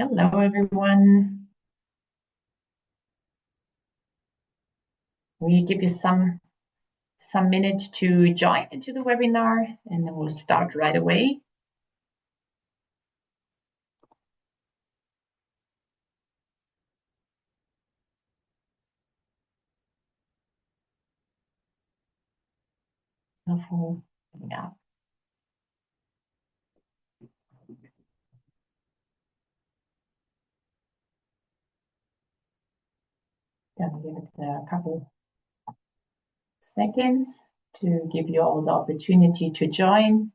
Hello, everyone. We give you some minutes to join into the webinar, and then we'll start right away. Yeah. Gonna give it a couple seconds to give you all the opportunity to join.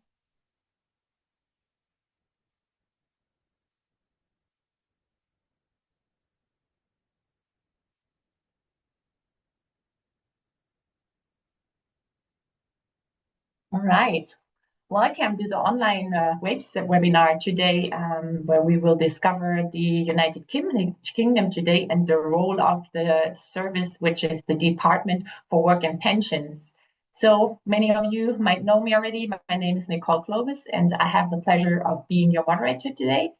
All right. Welcome to the online webinar today, where we will discover the United Kingdom today and the role of the service, which is the Department for Work and Pensions. So many of you might know me already. My name is Nicole Clovis, and I have the pleasure of being your moderator today.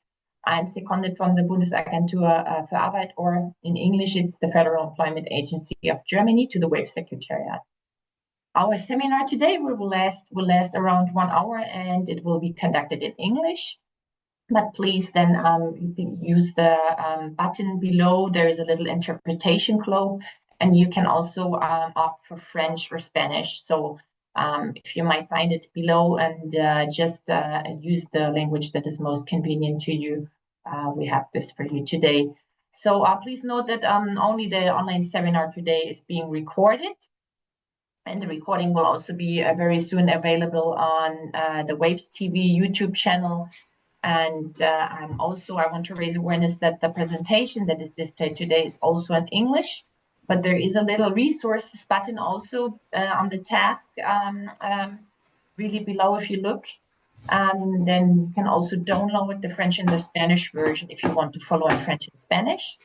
I'm seconded from the Bundesagentur für Arbeit, or in English, it's the Federal Employment Agency of Germany, to the WAVE Secretariat. Our seminar today will last around 1 hour, and it will be conducted in English. But please then you can use the button below. There is a little interpretation globe, and you can also opt for French or Spanish. So if you might find it below, and just use the language that is most convenient to you, we have this for you today. So please note that only the online seminar today is being recorded. And the recording will also be very soon available on the Waves TV YouTube channel. And also, I want to raise awareness that the presentation that is displayed today is also in English, but there is a little resources button also on the task really below if you look. Then you can also download the French and the Spanish version if you want to follow in French and Spanish.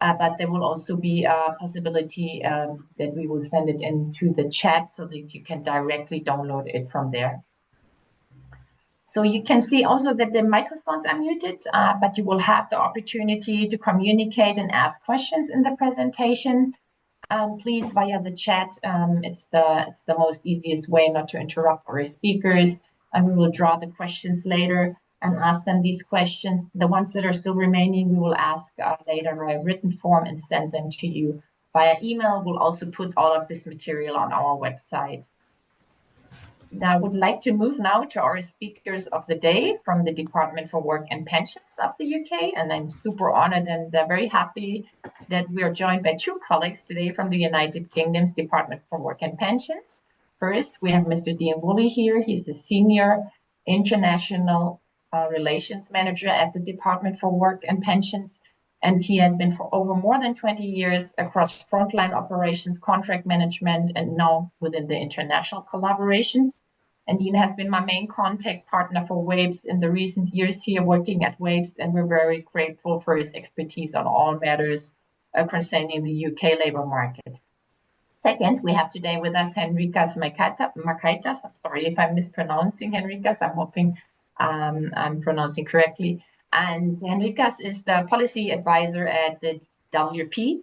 But there will also be a possibility that we will send it into the chat so that you can directly download it from there. So you can see also that the microphones are muted, but you will have the opportunity to communicate and ask questions in the presentation. Please via the chat. It's the most easiest way not to interrupt our speakers, and we will draw the questions later and ask them these questions. The ones that are still remaining, we will ask later by written form and send them to you via email. We'll also put all of this material on our website. Now, I would like to move now to our speakers of the day from the Department for Work and Pensions of the UK. And I'm super honored and very happy that we are joined by two colleagues today from the United Kingdom's Department for Work and Pensions. First, we have Mr. Dean Woolley here. He's the Senior International Relations Manager at the Department for Work and Pensions. And he has been for over more than 20 years across frontline operations, contract management, and now within the international collaboration. And Dean has been my main contact partner for WAVES in the recent years here working at WAVES, and we're very grateful for his expertise on all matters concerning the UK labor market. Second, we have today with us Henrikas Makaitas. I'm sorry if I'm mispronouncing Henrikas. I'm hoping I'm pronouncing correctly. And Henrikas is the policy advisor at the WP.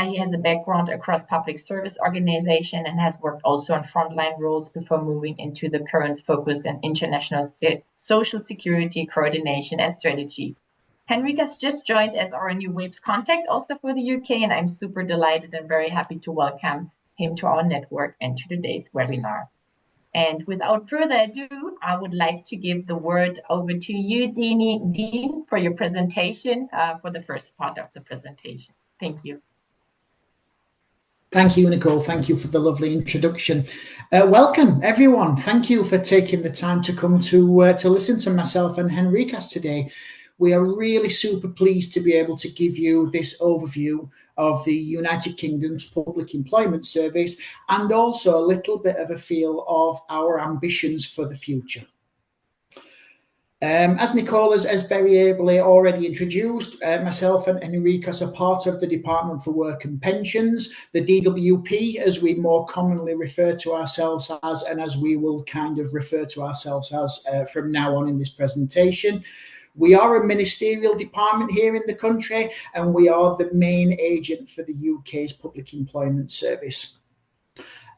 He has a background across public service organization and has worked also on frontline roles before moving into the current focus on international social security coordination and strategy. Henrikas just joined as our new WAVES contact also for the UK, and I'm super delighted and very happy to welcome him to our network and to today's webinar. And without further ado, I would like to give the word over to you, Dean, for your presentation, for the first part of the presentation. Thank you. Thank you, Nicole. Thank you for the lovely introduction. Welcome, everyone. Thank you for taking the time to come to listen to myself and Henrikas today. We are really super pleased to be able to give you this overview of the United Kingdom's Public Employment Service and also a little bit of a feel of our ambitions for the future. As Nicole has very ably already introduced, myself and Henrikas are part of the Department for Work and Pensions, the DWP, as we more commonly refer to ourselves as, and as we will kind of refer to ourselves as from now on in this presentation. We are a ministerial department here in the country, and we are the main agent for the UK's Public Employment Service.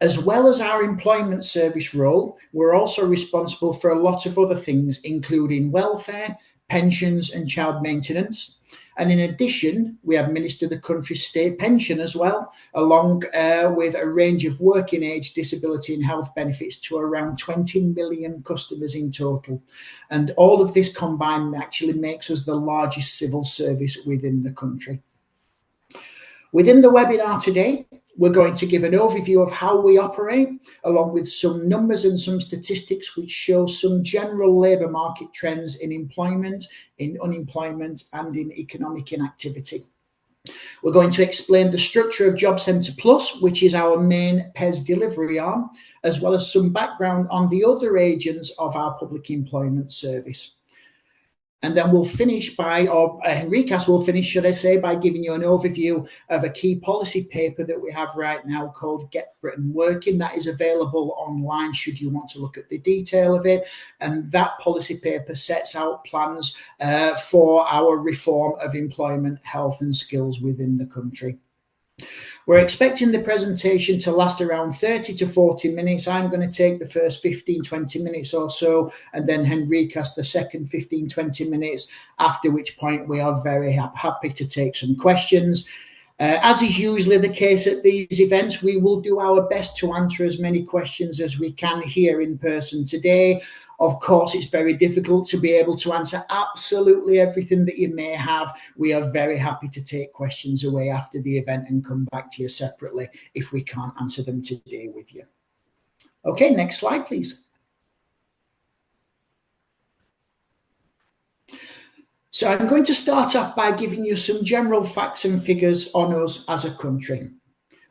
As well as our employment service role, we're also responsible for a lot of other things, including welfare, pensions and child maintenance. And in addition, we administer the country's state pension as well, along with a range of working age, disability and health benefits to around 20 million customers in total. And all of this combined actually makes us the largest civil service within the country. Within the webinar today, we're going to give an overview of how we operate, along with some numbers and some statistics which show some general labour market trends in employment, in unemployment and in economic inactivity. We're going to explain the structure of Job Centre Plus, which is our main PES delivery arm, as well as some background on the other agents of our public employment service. And then we'll finish by, or Henricas will finish, should I say, by giving you an overview of a key policy paper that we have right now called Get Britain Working. That is available online should you want to look at the detail of it. And that policy paper sets out plans for our reform of employment, health and skills within the country. We're expecting the presentation to last around 30 to 40 minutes. I'm going to take the first 15, 20 minutes or so, and then Henricas the second 15, 20 minutes, after which point we are very happy to take some questions. As is usually the case at these events, we will do our best to answer as many questions as we can here in person today. Of course, it's very difficult to be able to answer absolutely everything that you may have. We are very happy to take questions away after the event and come back to you separately if we can't answer them today with you. Okay, next slide, please. So I'm going to start off by giving you some general facts and figures on us as a country.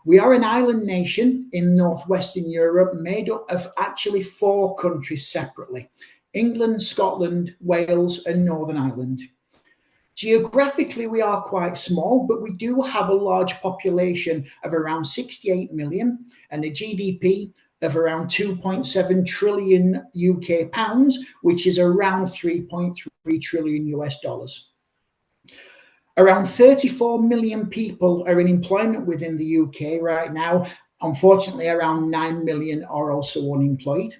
We are an island nation in northwestern Europe made up of actually 4 countries separately: England, Scotland, Wales and Northern Ireland. Geographically, we are quite small, but we do have a large population of around 68 million and a GDP of around 2.7 trillion UK pounds, which is around 3.3 trillion US dollars. Around 34 million people are in employment within the UK right now. Unfortunately, around 9 million are also unemployed.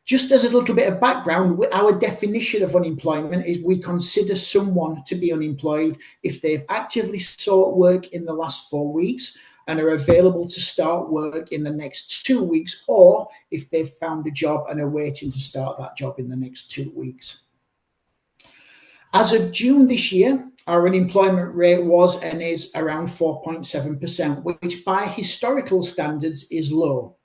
Just as a little bit of background, our definition of unemployment is we consider someone to be unemployed if they've actively sought work in the last 4 weeks and are available to start work in the next 2 weeks, or if they've found a job and are waiting to start that job in the next 2 weeks. As of June this year, our unemployment rate was and is around 4.7%, which by historical standards is low.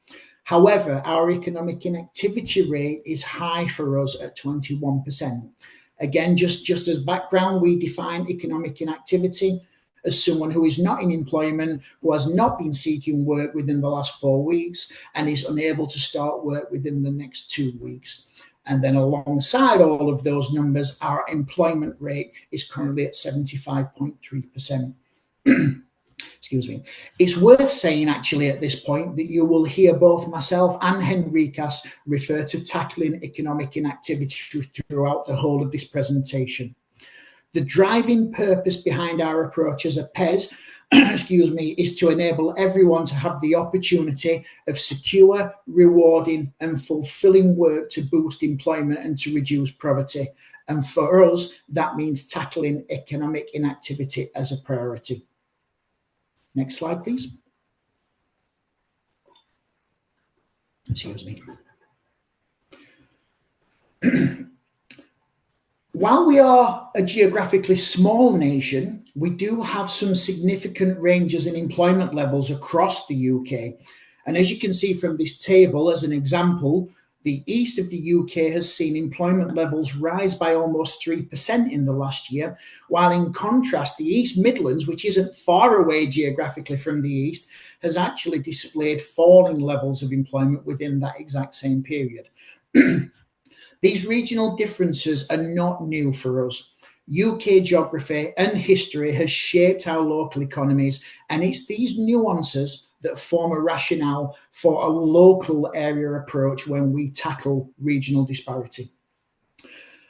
However, our economic inactivity rate is high for us at 21%. Again, just as background, we define economic inactivity as someone who is not in employment, who has not been seeking work within the last 4 weeks and is unable to start work within the next 2 weeks. And then alongside all of those numbers, our employment rate is currently at 75.3%. Excuse me. It's worth saying actually at this point that you will hear both myself and Henricas refer to tackling economic inactivity throughout the whole of this presentation. The driving purpose behind our approach as a PES excuse me, is to enable everyone to have the opportunity of secure, rewarding and fulfilling work to boost employment and to reduce poverty. And for us, that means tackling economic inactivity as a priority. Next slide, please. Excuse me. While we are a geographically small nation, we do have some significant ranges in employment levels across the UK. And as you can see from this table, as an example, the east of the UK has seen employment levels rise by almost 3% in the last year, while in contrast, the East Midlands, which isn't far away geographically from the east, has actually displayed falling levels of employment within that exact same period. These regional differences are not new for us. UK geography and history has shaped our local economies, and it's these nuances that form a rationale for a local area approach when we tackle regional disparity.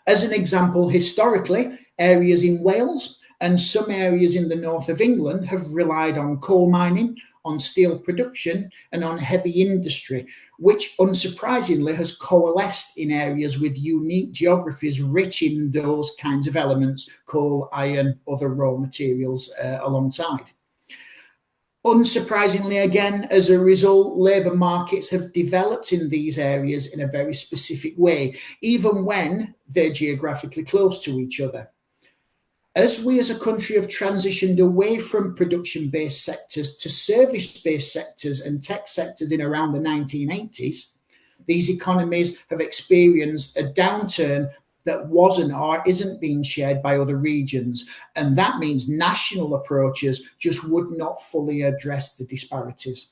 As an example, historically, areas in Wales and some areas in the north of England have relied on coal mining, on steel production, and on heavy industry, which unsurprisingly has coalesced in areas with unique geographies rich in those kinds of elements, coal, iron, other raw materials alongside. Unsurprisingly, again, as a result, labour markets have developed in these areas in a very specific way, even when they're geographically close to each other. As we as a country have transitioned away from production-based sectors to service-based sectors and tech sectors in around the 1980s, these economies have experienced a downturn that wasn't or isn't being shared by other regions. And that means national approaches just would not fully address the disparities.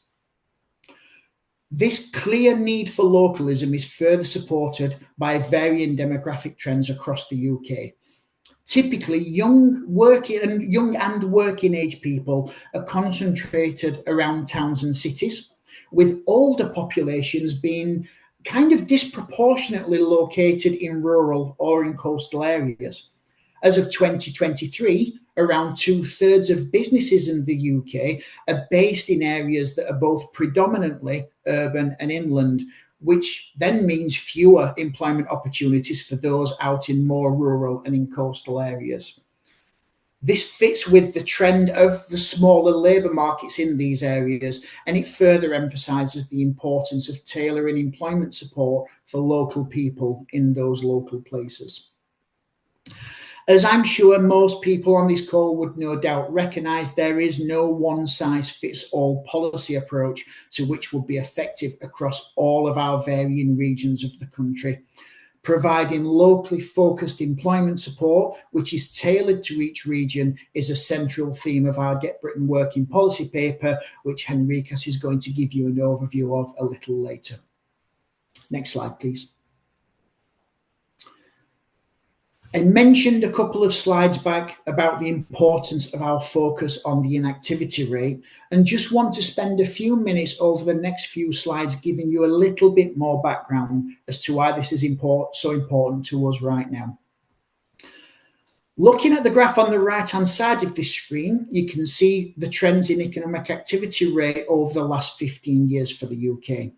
This clear need for localism is further supported by varying demographic trends across the UK. Typically, young and working age people are concentrated around towns and cities, with older populations being kind of disproportionately located in rural or in coastal areas. As of 2023, around 2/3 of businesses in the UK are based in areas that are both predominantly urban and inland, which then means fewer employment opportunities for those out in more rural and in coastal areas. This fits with the trend of the smaller labour markets in these areas, and it further emphasises the importance of tailoring employment support for local people in those local places. As I'm sure most people on this call would no doubt recognise, there is no one-size-fits-all policy approach to which would be effective across all of our varying regions of the country. Providing locally focused employment support, which is tailored to each region, is a central theme of our Get Britain Working policy paper, which Henricus is going to give you an overview of a little later. Next slide, please. I mentioned a couple of slides back about the importance of our focus on the inactivity rate, and just want to spend a few minutes over the next few slides giving you a little bit more background as to why this is so important to us right now. Looking at the graph on the right-hand side of this screen, you can see the trends in economic activity rate over the last 15 years for the UK.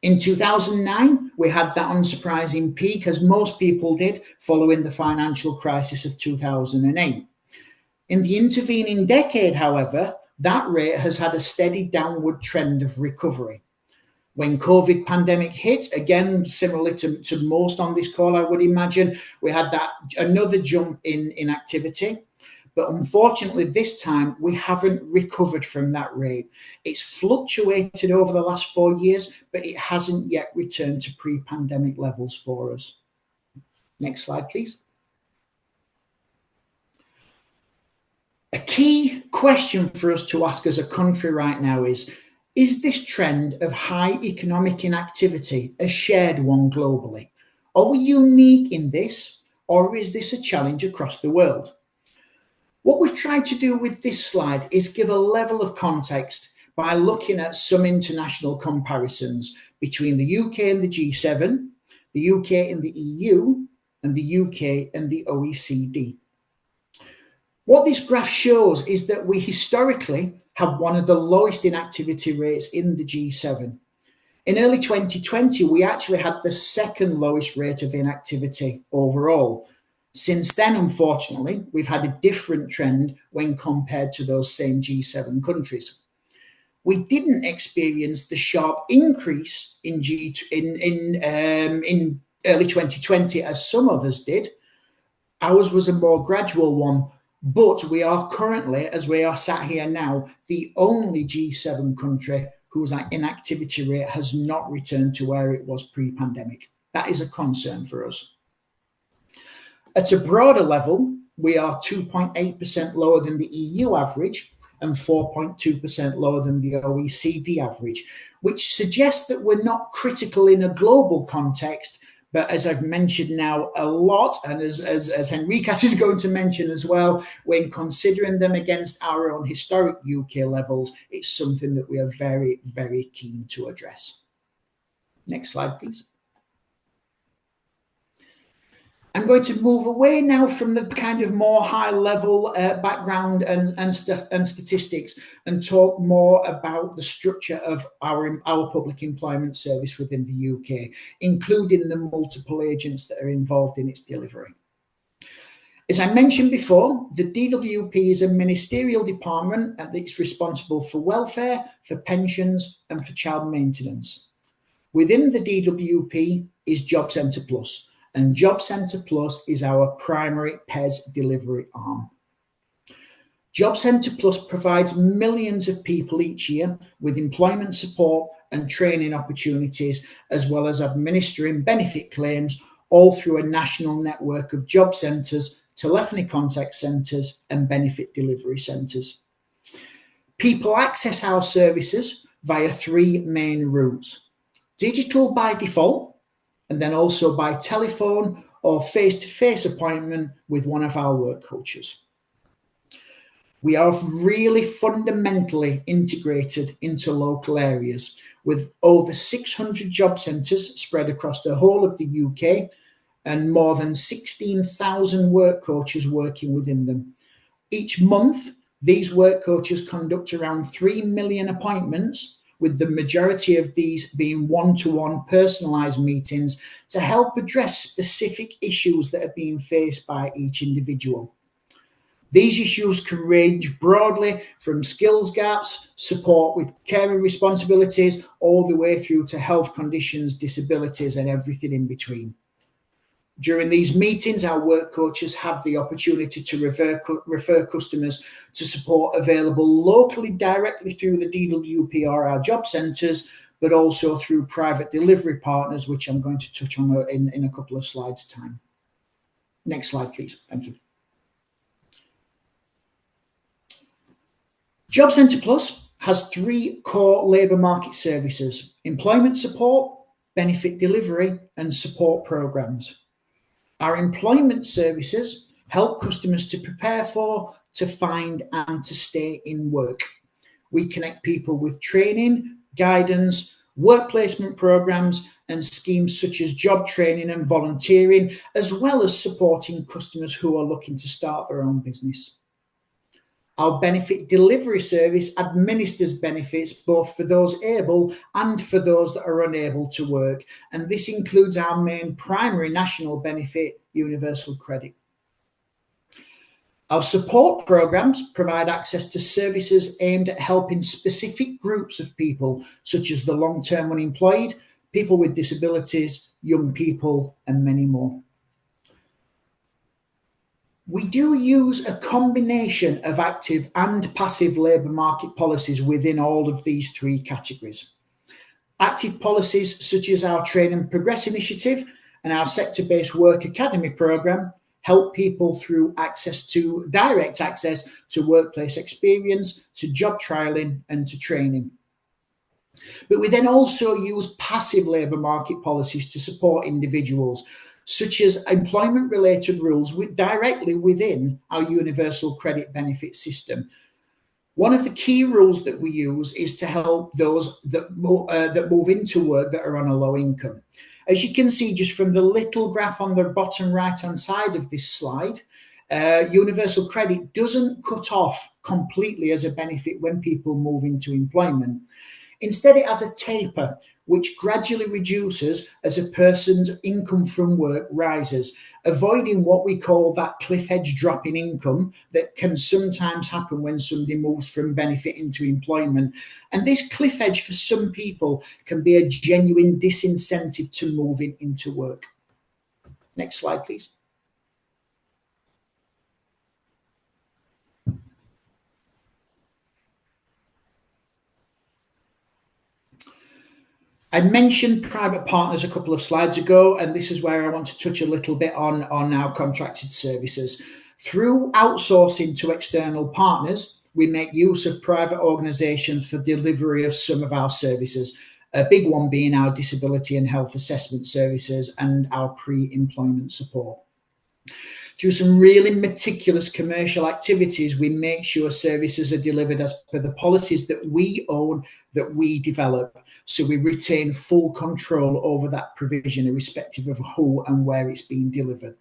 In 2009, we had that unsurprising peak, as most people did, following the financial crisis of 2008. In the intervening decade, however, that rate has had a steady downward trend of recovery. When COVID pandemic hit, again, similarly to most on this call, I would imagine, we had that another jump in activity. But unfortunately, this time, we haven't recovered from that rate. It's fluctuated over the last 4 years, but it hasn't yet returned to pre-pandemic levels for us. Next slide, please. A key question for us to ask as a country right now is this trend of high economic inactivity a shared one globally? Are we unique in this, or is this a challenge across the world? What we've tried to do with this slide is give a level of context by looking at some international comparisons between the UK and the G7, the UK and the EU, and the UK and the OECD. What this graph shows is that we historically have one of the lowest inactivity rates in the G7. In early 2020, we actually had the second lowest rate of inactivity overall. Since then, unfortunately, we've had a different trend when compared to those same G7 countries. We didn't experience the sharp increase in early 2020 as some others did. Ours was a more gradual one, but we are currently, as we are sat here now, the only G7 country whose inactivity rate has not returned to where it was pre-pandemic. That is a concern for us. At a broader level, we are 2.8% lower than the EU average and 4.2% lower than the OECD average, which suggests that we're not critical in a global context, but as I've mentioned now a lot, and as Henricus is going to mention as well, when considering them against our own historic UK levels, it's something that we are very, very keen to address. Next slide, please. I'm going to move away now from the kind of more high-level background and statistics and talk more about the structure of our public employment service within the UK, including the multiple agents that are involved in its delivery. As I mentioned before, the DWP is a ministerial department and it's responsible for welfare, for pensions and for child maintenance. Within the DWP is Job Centre Plus, and Job Centre Plus is our primary PES delivery arm. Job Centre Plus provides millions of people each year with employment support and training opportunities, as well as administering benefit claims, all through a national network of job centres, telephony contact centres and benefit delivery centres. People access our services via three main routes: digital by default, and then also by telephone or face-to-face appointment with one of our work coaches. We are really fundamentally integrated into local areas with over 600 job centres spread across the whole of the UK and more than 16,000 work coaches working within them. Each month, these work coaches conduct around 3 million appointments, with the majority of these being one-to-one personalised meetings to help address specific issues that are being faced by each individual. These issues can range broadly from skills gaps, support with caring responsibilities, all the way through to health conditions, disabilities, and everything in between. During these meetings, our work coaches have the opportunity to refer customers to support available locally directly through the DWP or our job centres, but also through private delivery partners, which I'm going to touch on in a couple of slides' time. Next slide, please. Thank you. Job Centre Plus has three core labour market services: employment support, benefit delivery, and support programmes. Our employment services help customers to prepare for, to find, and to stay in work. We connect people with training, guidance, work placement programs, and schemes such as job training and volunteering, as well as supporting customers who are looking to start their own business. Our benefit delivery service administers benefits both for those able and for those that are unable to work, and this includes our main primary national benefit, Universal Credit. Our support programs provide access to services aimed at helping specific groups of people, such as the long-term unemployed, people with disabilities, young people, and many more. We do use a combination of active and passive labour market policies within all of these three categories. Active policies such as our Train and Progress initiative and our sector-based work academy programme help people through direct access to workplace experience, to job trialling and to training. But we then also use passive labour market policies to support individuals, such as employment-related rules directly within our Universal Credit benefit system. One of the key rules that we use is to help those that move into work that are on a low income. As you can see just from the little graph on the bottom right-hand side of this slide, Universal Credit doesn't cut off completely as a benefit when people move into employment. Instead, it has a taper, which gradually reduces as a person's income from work rises, avoiding what we call that cliff edge drop in income that can sometimes happen when somebody moves from benefit into employment. And this cliff edge for some people can be a genuine disincentive to moving into work. Next slide, please. I mentioned private partners a couple of slides ago, and this is where I want to touch a little bit on our contracted services. Through outsourcing to external partners, we make use of private organisations for delivery of some of our services, a big one being our disability and health assessment services and our pre-employment support. Through some really meticulous commercial activities, we make sure services are delivered as per the policies that we own, that we develop. So we retain full control over that provision, irrespective of who and where it's being delivered.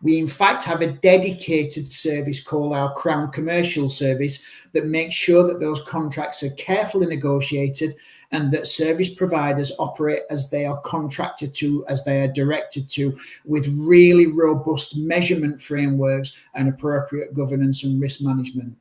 We in fact have a dedicated service called our Crown Commercial Service that makes sure that those contracts are carefully negotiated and that service providers operate as they are contracted to, as they are directed to, with really robust measurement frameworks and appropriate governance and risk management.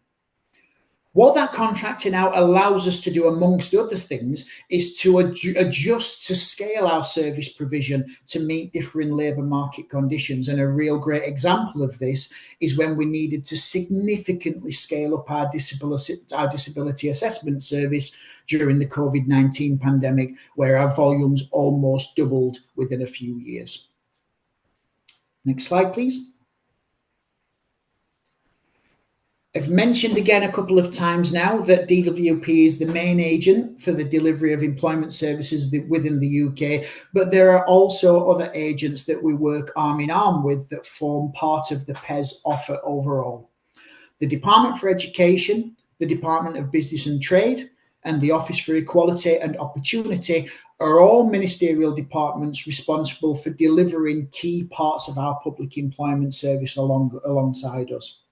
What that contracting out allows us to do, amongst other things, is to adjust to scale our service provision to meet differing labour market conditions. And a real great example of this is when we needed to significantly scale up our disability assessment service during the COVID-19 pandemic, where our volumes almost doubled within a few years. Next slide, please. I've mentioned again a couple of times now that DWP is the main agent for the delivery of employment services within the UK, but there are also other agents that we work arm in arm with that form part of the PES offer overall. The Department for Education, the Department of Business and Trade, and the Office for Equality and Opportunity are all ministerial departments responsible for delivering key parts of our public employment service alongside us.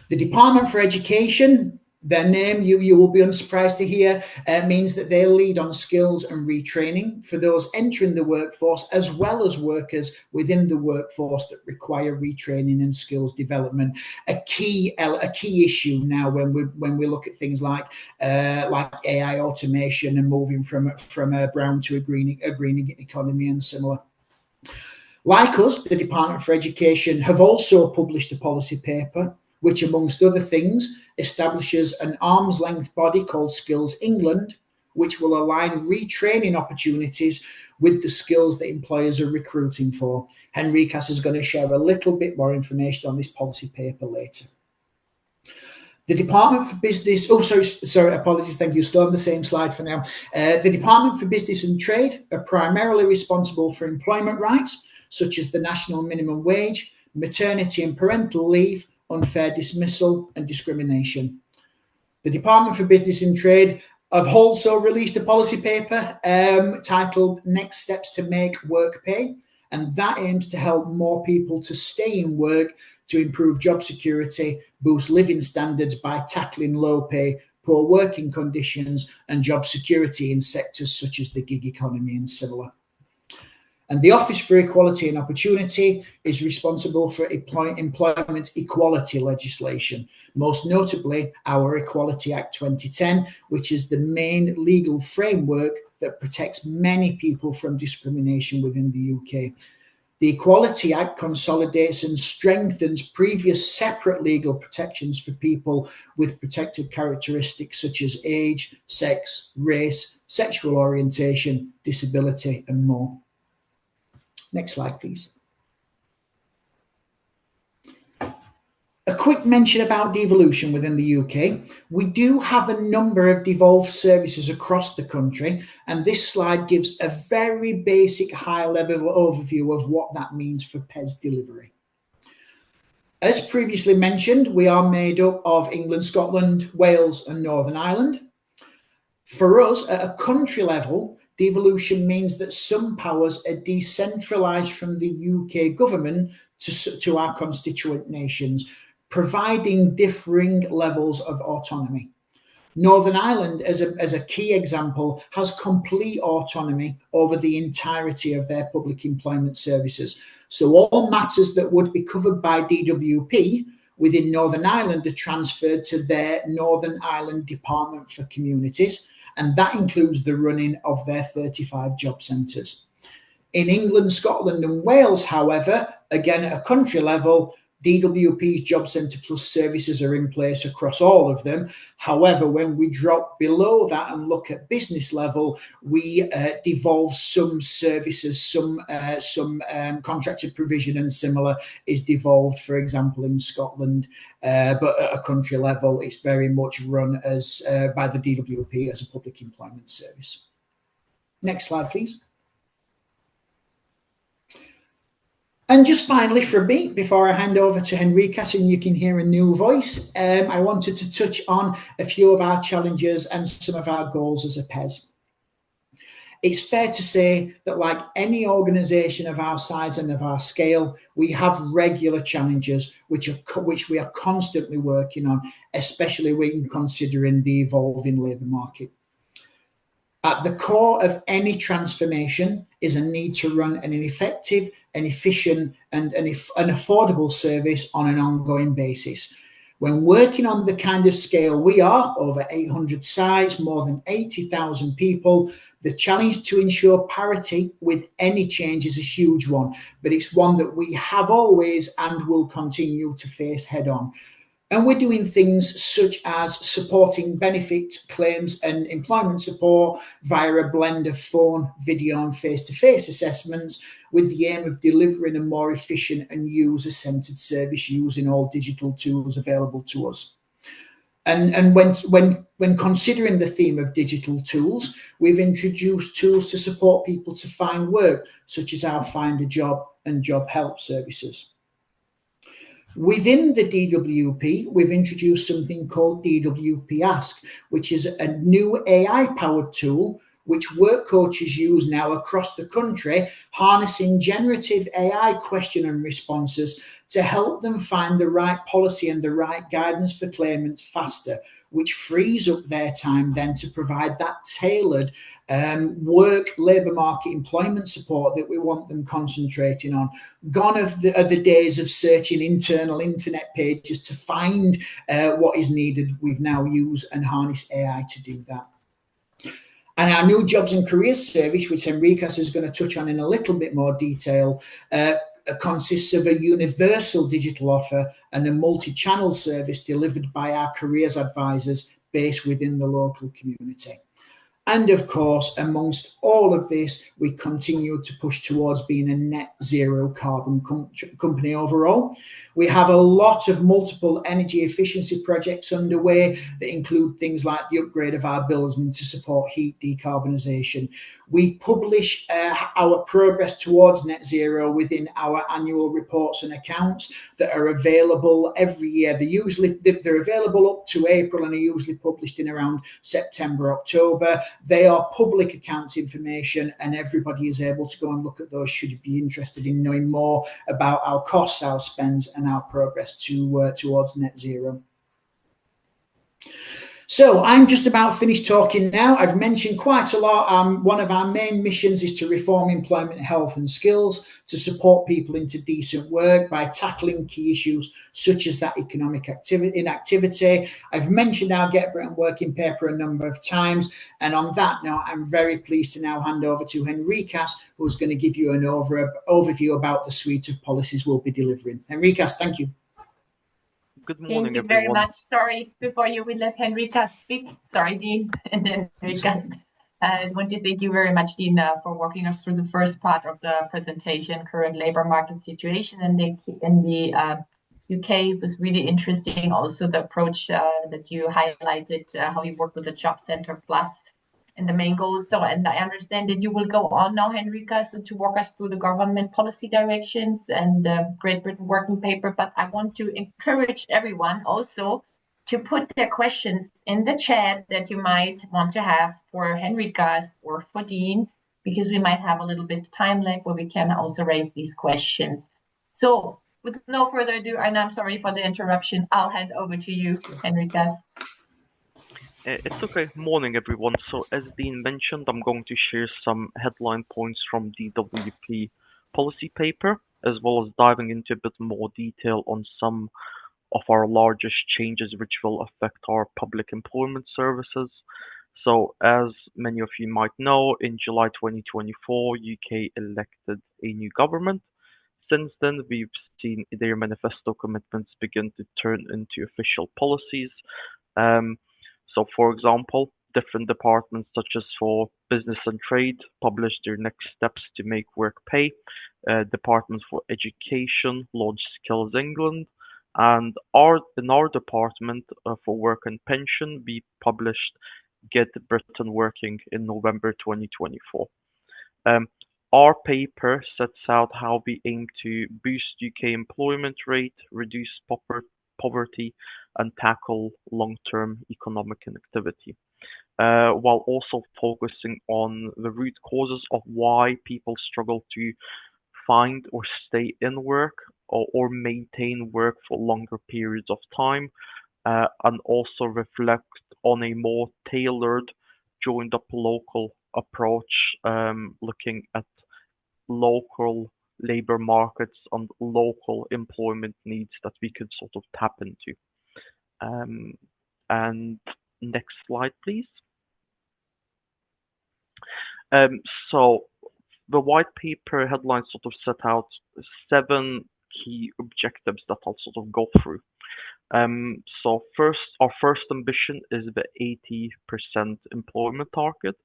The Department for Education, their name, you will be unsurprised to hear, means that they lead on skills and retraining for those entering the workforce, as well as workers within the workforce that require retraining and skills development. A key issue now when we look at things like AI automation and moving from a brown to a green economy and similar. Like us, the Department for Education have also published a policy paper which, amongst other things, establishes an arm's length body called Skills England, which will align retraining opportunities with the skills that employers are recruiting for. Henricas is going to share a little bit more information on this policy paper later. The Department for Business, apologies, thank you, still on the same slide for now. The Department for Business and Trade are primarily responsible for employment rights, such as the national minimum wage, maternity and parental leave, unfair dismissal and discrimination. The Department for Business and Trade have also released a policy paper titled Next Steps to Make Work Pay, and that aims to help more people to stay in work to improve job security, boost living standards by tackling low pay, poor working conditions and job security in sectors such as the gig economy and similar. And the Office for Equality and Opportunity is responsible for employment equality legislation, most notably our Equality Act 2010, which is the main legal framework that protects many people from discrimination within the UK. The Equality Act consolidates and strengthens previous separate legal protections for people with protected characteristics such as age, sex, race, sexual orientation, disability, and more. Next slide, please. A quick mention about devolution within the UK. We do have a number of devolved services across the country, and this slide gives a very basic high-level overview of what that means for PES delivery. As previously mentioned, we are made up of England, Scotland, Wales, and Northern Ireland. For us, at a country level, devolution means that some powers are decentralised from the UK government to our constituent nations, providing differing levels of autonomy. Northern Ireland, as a key example, has complete autonomy over the entirety of their public employment services. So all matters that would be covered by DWP within Northern Ireland are transferred to their Northern Ireland Department for Communities, and that includes the running of their 35 job centres. In England, Scotland and Wales, however, again at a country level, DWP's Job Centre Plus services are in place across all of them. However, when we drop below that and look at business level, we devolve some services, some contracted provision and similar is devolved, for example, in Scotland. But at a country level, it's very much run as by the DWP as a public employment service. Next slide, please. And just finally for me, before I hand over to Henricas and you can hear a new voice, I wanted to touch on a few of our challenges and some of our goals as a PES. it's fair to say that, like any organisation of our size and of our scale, we have regular challenges which we are constantly working on, especially when considering the evolving labour market. At the core of any transformation is a need to run an effective, an efficient, and an affordable service on an ongoing basis. When working on the kind of scale we are, over 800 sites, more than 80,000 people, the challenge to ensure parity with any change is a huge one, but it's one that we have always and will continue to face head on. And we're doing things such as supporting benefit claims and employment support via a blend of phone, video, and face-to-face assessments, with the aim of delivering a more efficient and user-centred service using all digital tools available to us. And when considering the theme of digital tools, we've introduced tools to support people to find work, such as our Find a Job and Job Help services. Within the DWP, we've introduced something called DWP Ask, which is a new AI-powered tool which work coaches use now across the country, harnessing generative AI question and responses to help them find the right policy and the right guidance for claimants faster, which frees up their time then to provide that tailored work, labour market, employment support that we want them concentrating on. Gone are the days of searching internal internet pages to find what is needed. We've now used and harnessed AI to do that. And our new Jobs and Careers service, which Henricas is going to touch on in a little bit more detail, consists of a universal digital offer and a multi-channel service delivered by our careers advisors based within the local community. And of course, amongst all of this, we continue to push towards being a net zero carbon company overall. We have a lot of multiple energy efficiency projects underway that include things like the upgrade of our buildings to support heat decarbonisation. We publish our progress towards net zero within our annual reports and accounts that are available every year. They're available up to April and are usually published in around September, October. They are public accounts information, and everybody is able to go and look at those should you be interested in knowing more about our costs, our spends, and our progress towards net zero. So I'm just about finished talking now. I've mentioned quite a lot. One of our main missions is to reform employment, health and skills to support people into decent work by tackling key issues such as that economic inactivity. I've mentioned our Get Britain Working paper a number of times. And on that note, I'm very pleased to now hand over to Henricas, who's going to give you an overview about the suite of policies we'll be delivering. Henricas, thank you. Good morning, Thank you everyone. very much. Sorry, before you will let Henricas speak. Sorry, Dean, and then Henricas. I want to thank you very much, Dean, for walking us through the first part of the presentation, current labour market situation in the UK. It was really interesting. Also, the approach that you highlighted, how you work with the Job Centre Plus and the main goals. So, and I understand that you will go on now, Henricas, to walk us through the government policy directions and the Great Britain Working Paper. But I want to encourage everyone also to put their questions in the chat that you might want to have for Henricas or for Dean, because we might have a little bit time left where we can also raise these questions. So with no further ado, and I'm sorry for the interruption, I'll hand over to you, Henricas. It's okay. Morning, everyone. So, as Dean mentioned, I'm going to share some headline points from the WP policy paper, as well as diving into a bit more detail on some of our largest changes which will affect our public employment services. So, as many of you might know, in July 2024, UK elected a new government. Since then, we've seen their manifesto commitments begin to turn into official policies. So, for example, different departments such as for business and trade published their next steps to make work pay. Departments for education launched Skills England, and in our department for work and pension, we published Get Britain Working in November 2024. Our paper sets out how we aim to boost UK employment rate, reduce poverty, and tackle long-term economic inactivity. while also focusing on the root causes of why people struggle to find or stay in work or maintain work for longer periods of time, and also reflect on a more tailored, joined up local approach, looking at local labor markets and local employment needs that we could sort of tap into. Um, and next slide, please. Um, so the white paper headline sort of set out 7 key objectives that I'll sort of go through. So first, our first ambition is the 80% employment target.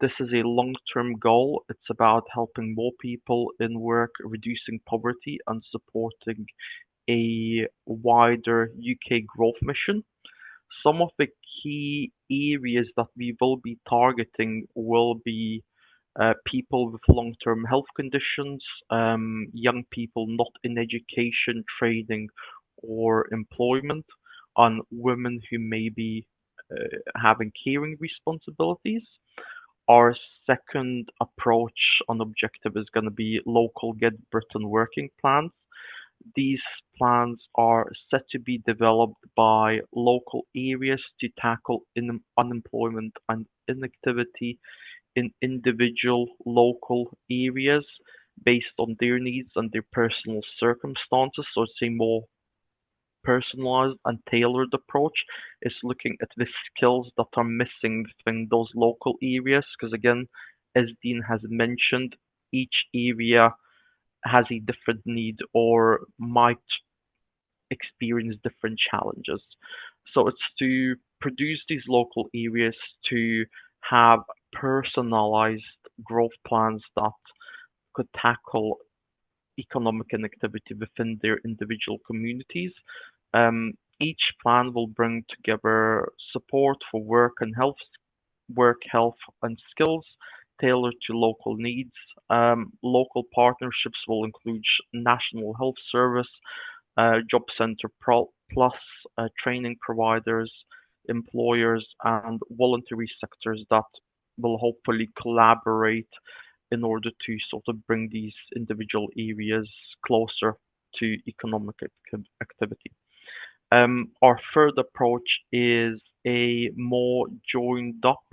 This is a long-term goal. It's about helping more people in work, reducing poverty, and supporting a wider UK growth mission. Some of the key areas that we will be targeting will be people with long-term health conditions, young people not in education, training, or employment, and women who may be having caring responsibilities. Our second approach and objective is going to be local Get Britain working plans. These plans are set to be developed by local areas to tackle unemployment and inactivity in individual local areas based on their needs and their personal circumstances. So it's a more personalized and tailored approach. Is looking at the skills that are missing within those local areas. Because again, as Dean has mentioned, each area has a different need or might experience different challenges. So it's to produce these local areas to have personalized growth plans that could tackle economic inactivity within their individual communities. Each plan will bring together support for work health and skills tailored to local needs. Local partnerships will include National Health Service, Job Centre Plus, training providers, employers, and voluntary sectors that will hopefully collaborate in order to sort of bring these individual areas closer to economic activity. Our third approach is a more joined up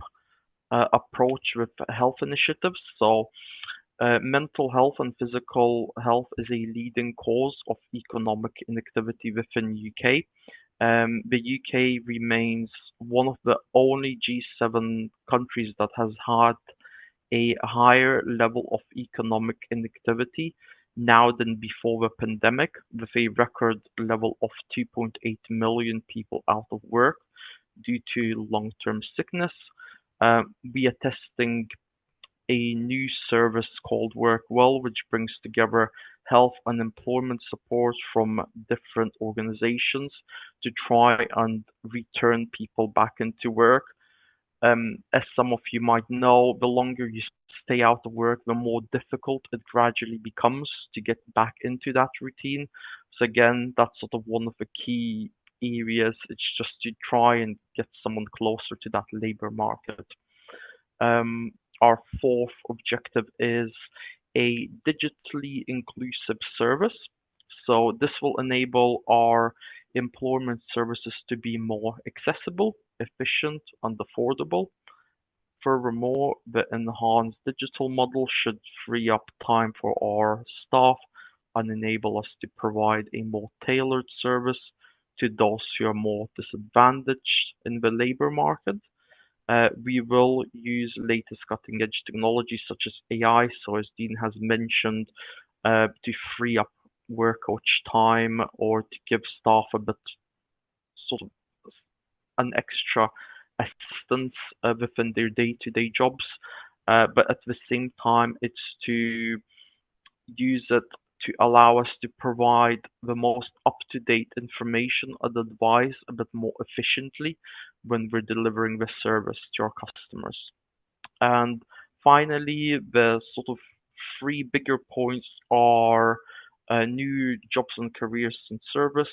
approach with health initiatives. So mental health and physical health is a leading cause of economic inactivity within UK. The UK remains one of the only G7 countries that has had a higher level of economic inactivity now than before the pandemic, with a record level of 2.8 million people out of work due to long-term sickness. We are testing a new service called WorkWell, which brings together health and employment support from different organizations to try and return people back into work. As some of you might know, the longer you stay out of work, the more difficult it gradually becomes to get back into that routine. So again, that's sort of one of the key areas. It's just to try and get someone closer to that labor market. Our fourth objective is a digitally inclusive service. So this will enable our employment services to be more accessible, efficient, and affordable. Furthermore, the enhanced digital model should free up time for our staff and enable us to provide a more tailored service to those who are more disadvantaged in the labor market. We will use latest cutting edge technology such as AI, so as Dean has mentioned, to free up work coach time or to give staff a bit sort of an extra assistance within their day-to-day jobs. But at the same time, it's to use it to allow us to provide the most up-to-date information and advice a bit more efficiently when we're delivering the service to our customers. And finally, the sort of 3 bigger points are new jobs and careers and service,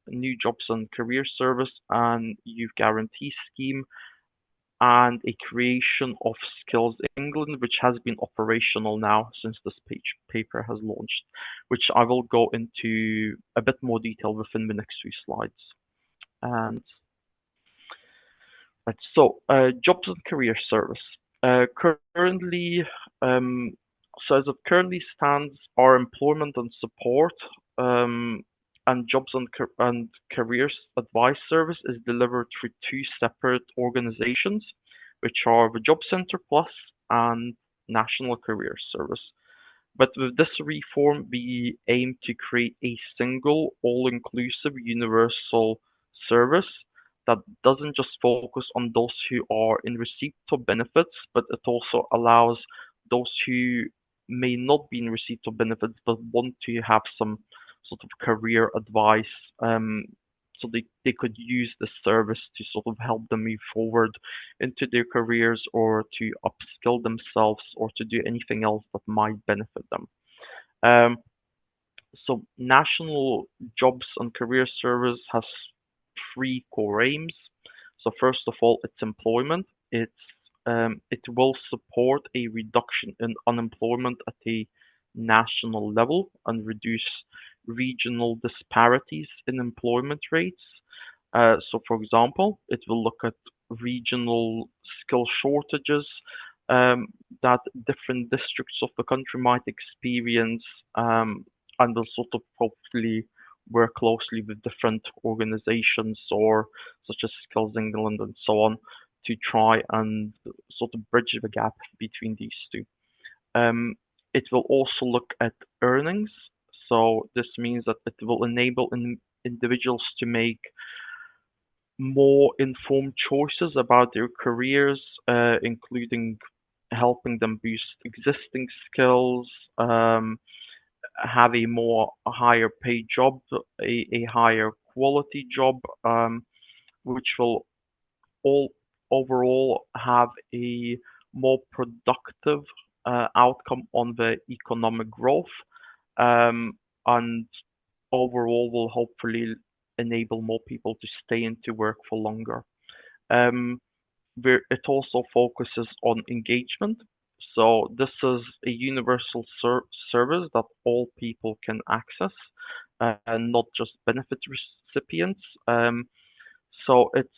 new jobs and career service, and youth guarantee scheme. and a creation of Skills England, which has been operational now since this paper has launched, which I will go into a bit more detail within the next few slides. And right, so jobs and career service. Currently, so as it currently stands, our employment and support and jobs and careers advice service is delivered through two separate organizations, which are the Job Centre Plus and National Career Service. But with this reform, we aim to create a single, all-inclusive, universal service that doesn't just focus on those who are in receipt of benefits, but it also allows those who may not be in receipt of benefits but want to have some sort of career advice, so they could use this service to sort of help them move forward into their careers or to upskill themselves or to do anything else that might benefit them. So National Jobs and Career Service has three core aims. So first of all, it's employment. It will support a reduction in unemployment at a national level and reduce regional disparities in employment rates. So, for example, it will look at regional skill shortages that different districts of the country might experience, and will sort of hopefully work closely with different organizations or such as Skills England and so on to try and sort of bridge the gap between these two. It will also look at earnings. So this means that it will enable individuals to make more informed choices about their careers, including helping them boost existing skills, have a higher paid job, a higher quality job, which will all overall have a more productive outcome on the economic growth, and overall will hopefully enable more people to stay into work for longer. It also focuses on engagement. So this is a universal service that all people can access, and not just benefit recipients. So it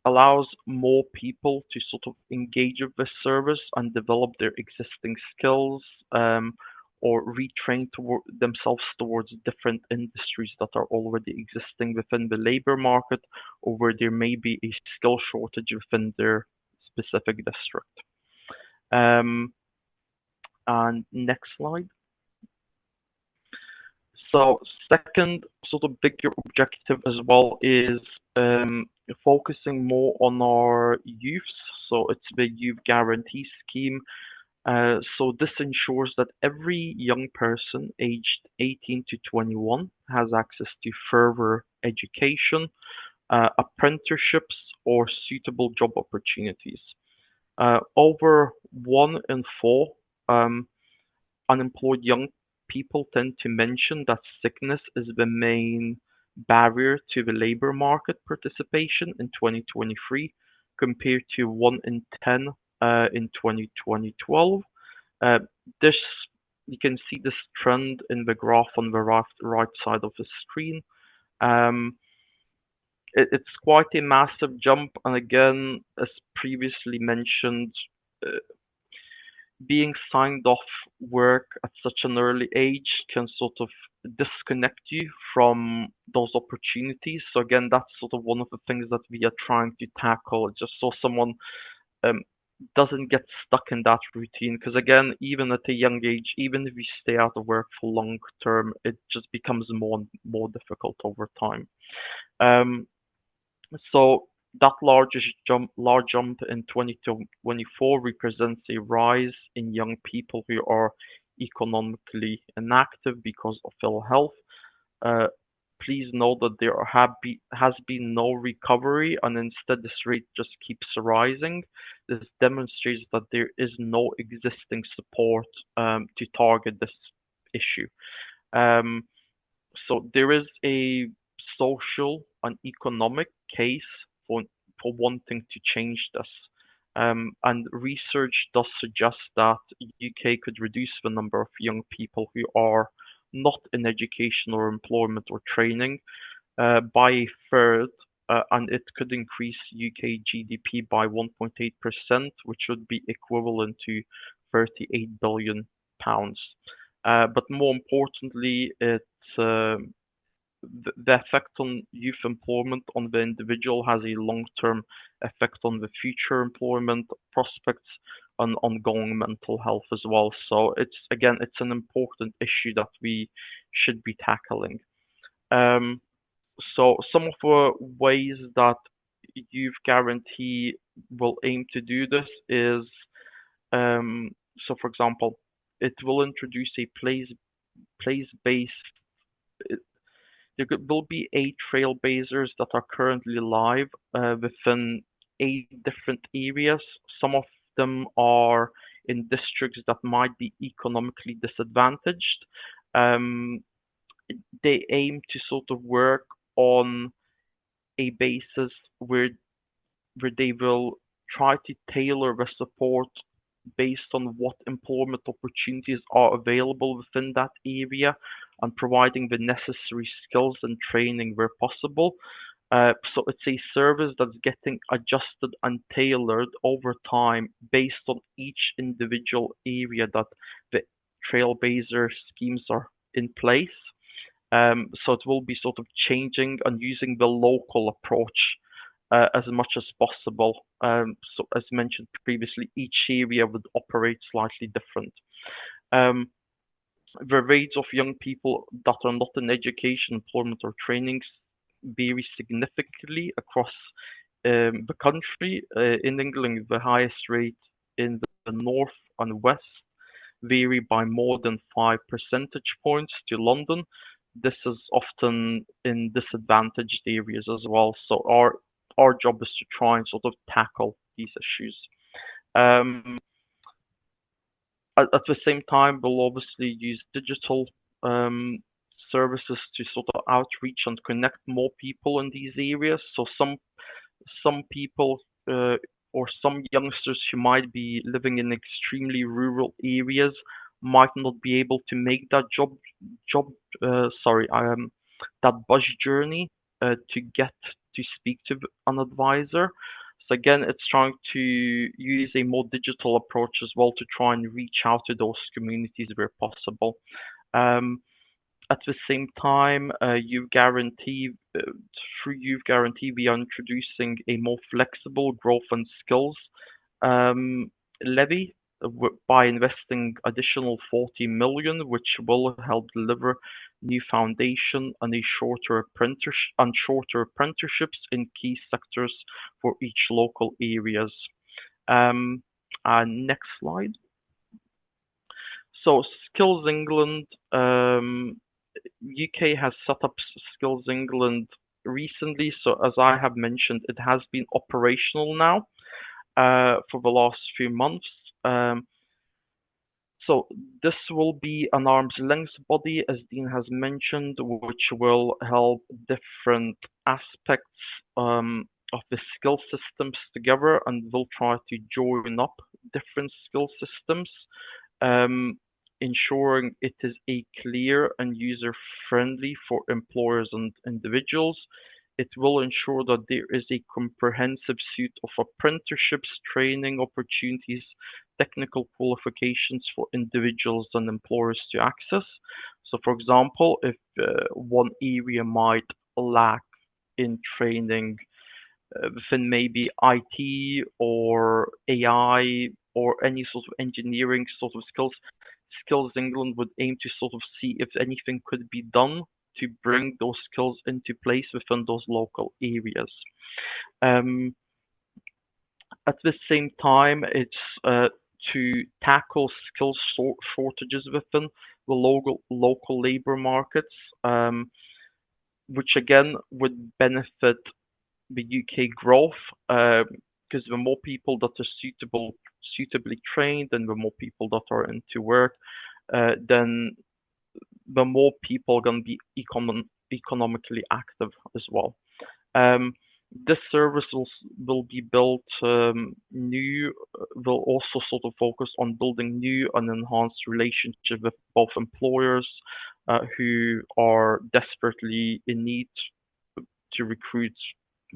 allows more people to sort of engage with this service and develop their existing skills, or retrain themselves towards different industries that are already existing within the labor market, or where there may be a skill shortage within their specific district. And next slide. So second sort of bigger objective as well is focusing more on our youths. So it's the Youth Guarantee Scheme. So this ensures that every young person aged 18 to 21 has access to further education, apprenticeships, or suitable job opportunities. Over 1 in 4 unemployed young people tend to mention that sickness is the main barrier to the labor market participation in 2023, compared to 1 in 10 in 2012. This You can see this trend in the graph on the right side of the screen. It's quite a massive jump, and again, as previously mentioned, being signed off work at such an early age can sort of disconnect you from those opportunities. So again, that's sort of one of the things that we are trying to tackle, just so someone doesn't get stuck in that routine. Because again, even at a young age, even if you stay out of work for long term, it just becomes more and more difficult over time. So that large jump in 2024 represents a rise in young people who are economically inactive because of ill health. Please note that there has been no recovery, and instead this rate just keeps rising. This demonstrates that there is no existing support to target this issue. So there is a social and economic case for wanting to change this. And research does suggest that UK could reduce the number of young people who are not in education or employment or training by a third, and it could increase UK GDP by 1.8%, which would be equivalent to 38 billion pounds. But more importantly, the effect on youth employment on the individual has a long-term effect on the future employment prospects and ongoing mental health as well. So it's an important issue that we should be tackling. So some of the ways that Youth Guarantee will aim to do this is, so for example, it will introduce a place-based. Will be 8 trailblazers that are currently live within 8 different areas. Some of them are in districts that might be economically disadvantaged. Um, they aim to sort of work on a basis where they will try to tailor the support based on what employment opportunities are available within that area and providing the necessary skills and training where possible. So it's a service that's getting adjusted and tailored over time based on each individual area that the Trailblazer schemes are in place. So it will be sort of changing and using the local approach as much as possible. So as mentioned previously, each area would operate slightly different. The rates of young people that are not in education, employment, or trainings vary significantly across the country. In England, the highest rate in the north and west vary by more than 5 percentage points to London. This is often in disadvantaged areas as well. So our job is to try and sort of tackle these issues. At the same time, we'll obviously use digital services to sort of outreach and connect more people in these areas. So some people or some youngsters who might be living in extremely rural areas might not be able to make that that bus journey to get to speak to an advisor. So again, it's trying to use a more digital approach as well to try and reach out to those communities where possible. At the same time, Youth Guarantee, through Youth Guarantee, we are introducing a more flexible growth and skills levy by investing additional 40 million, which will help deliver new foundation and shorter apprenticeships in key sectors for each local areas. And next slide. So Skills England, UK has set up Skills England recently. So as I have mentioned, it has been operational now for the last few months. So this will be an arm's length body, as Dean has mentioned, which will help different aspects of the skill systems together and will try to join up different skill systems, ensuring it is a clear and user-friendly for employers and individuals. It will ensure that there is a comprehensive suite of apprenticeships, training opportunities, technical qualifications for individuals and employers to access. So, for example, if one area might lack in training within maybe IT or AI or any sort of engineering sort of skills, Skills England would aim to sort of see if anything could be done to bring those skills into place within those local areas. At the same time, it's to tackle skills shortages within the local labor markets, which again would benefit the UK growth, because the more people that are suitably trained and the more people that are into work, then the more people are going to be economically active as well. This service will be built new, will also sort of focus on building new and enhanced relationships with both employers who are desperately in need to recruit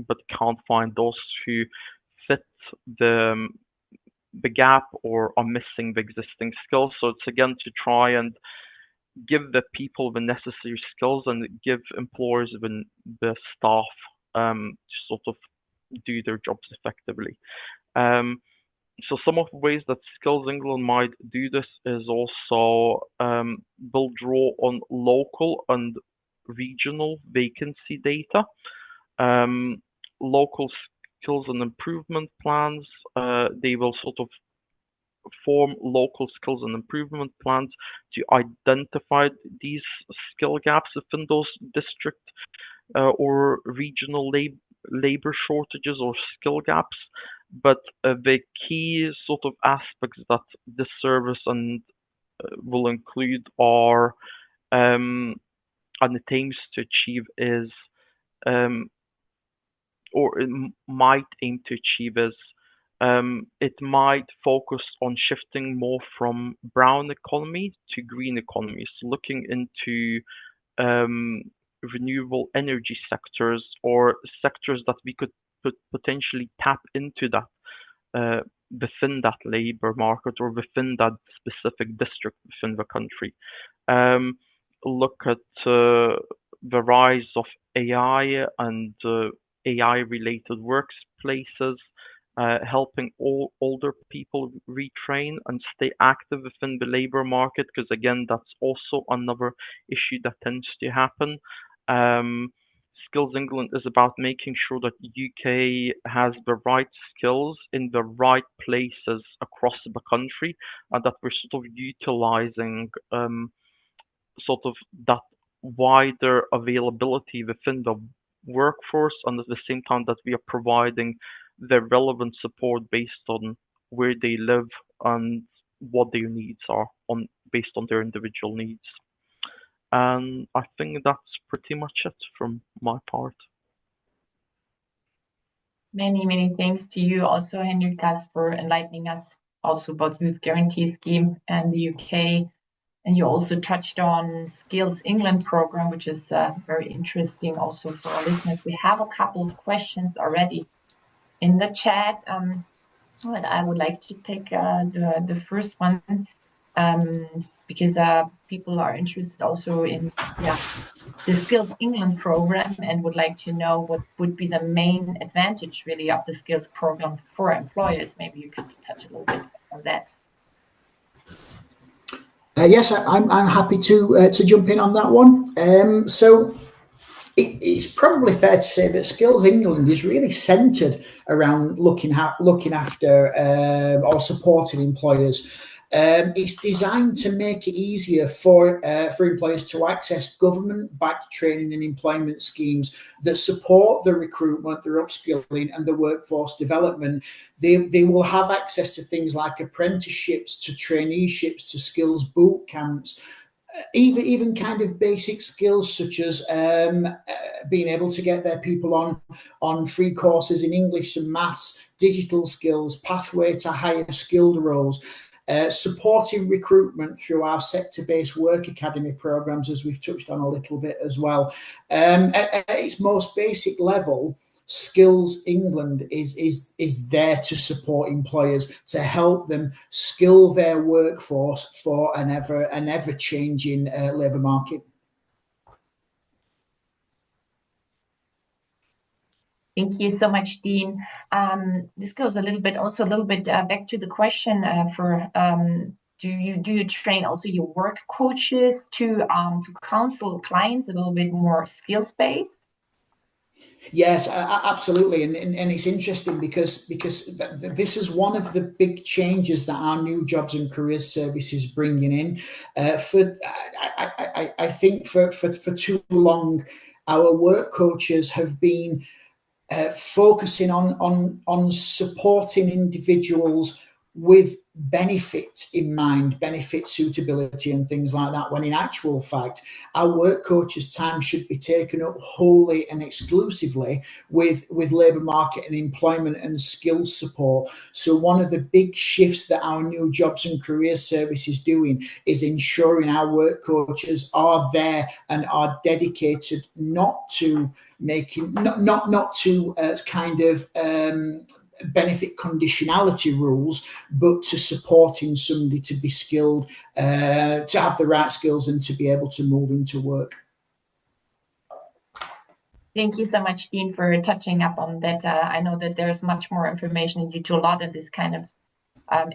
but can't find those who fit the gap or are missing the existing skills. So it's again to try and give the people the necessary skills and give employers the staff to sort of do their jobs effectively. So some of the ways that Skills England might do this is also will draw on local and regional vacancy data, local skills and improvement plans. They will sort of form local skills and improvement plans to identify these skill gaps within those district or regional labor shortages or skill gaps. But the key sort of aspects that this service and will include are and it aims to achieve is or it might aim to achieve is it might focus on shifting more from brown economy to green economy. So looking into renewable energy sectors or sectors that we could potentially tap into that within that labor market or within that specific district within the country. Look at the rise of AI and AI-related workplaces, helping all older people retrain and stay active within the labor market, because again, that's also another issue that tends to happen. Skills England is about making sure that UK has the right skills in the right places across the country, and that we're sort of utilizing sort of that wider availability within the workforce, and at the same time that we are providing the relevant support based on where they live and what their needs are based on their individual needs. And I think that's pretty much it from my part. Many, many thanks to you also, Henrikas, for enlightening us also about Youth Guarantee Scheme and the UK. And you also touched on Skills England program, which is very interesting also for our listeners. We have a couple of questions already in the chat. But I would like to take the first one because people are interested also in the Skills England program and would like to know what would be the main advantage really of the skills program for employers. Maybe you could touch a little bit on that. Yes, I'm happy to jump in on that one. So it's probably fair to say that Skills England is really centred around looking after or supporting employers. It's designed to make it easier for employers to access government-backed training and employment schemes that support the recruitment, the upskilling, and the workforce development. They will have access to things like apprenticeships, to traineeships, to skills boot camps, even kind of basic skills such as being able to get their people on free courses in English and maths, digital skills, pathway to higher skilled roles. Supporting recruitment through our sector-based work academy programs, as we've touched on a little bit as well. At its most basic level, Skills England is there to support employers, to help them skill their workforce for an ever-changing labour market. Thank you so much, Dean. This goes a little bit back to the question for do you train also your work coaches to counsel clients a little bit more skills based? Yes, absolutely, and it's interesting because this is one of the big changes that our new jobs and careers service is bringing in. I think for too long, our work coaches have been focusing on supporting individuals with benefit in mind, benefit suitability and things like that, when in actual fact, our work coaches' time should be taken up wholly and exclusively with labour market and employment and skills support. So one of the big shifts that our new jobs and careers service is doing is ensuring our work coaches are there and are dedicated not to making, not to kind of benefit conditionality rules, but to supporting somebody to be skilled, to have the right skills and to be able to move into work. Thank you so much, Dean, for touching up on that. I know that there's much more information, and you do a lot in this kind of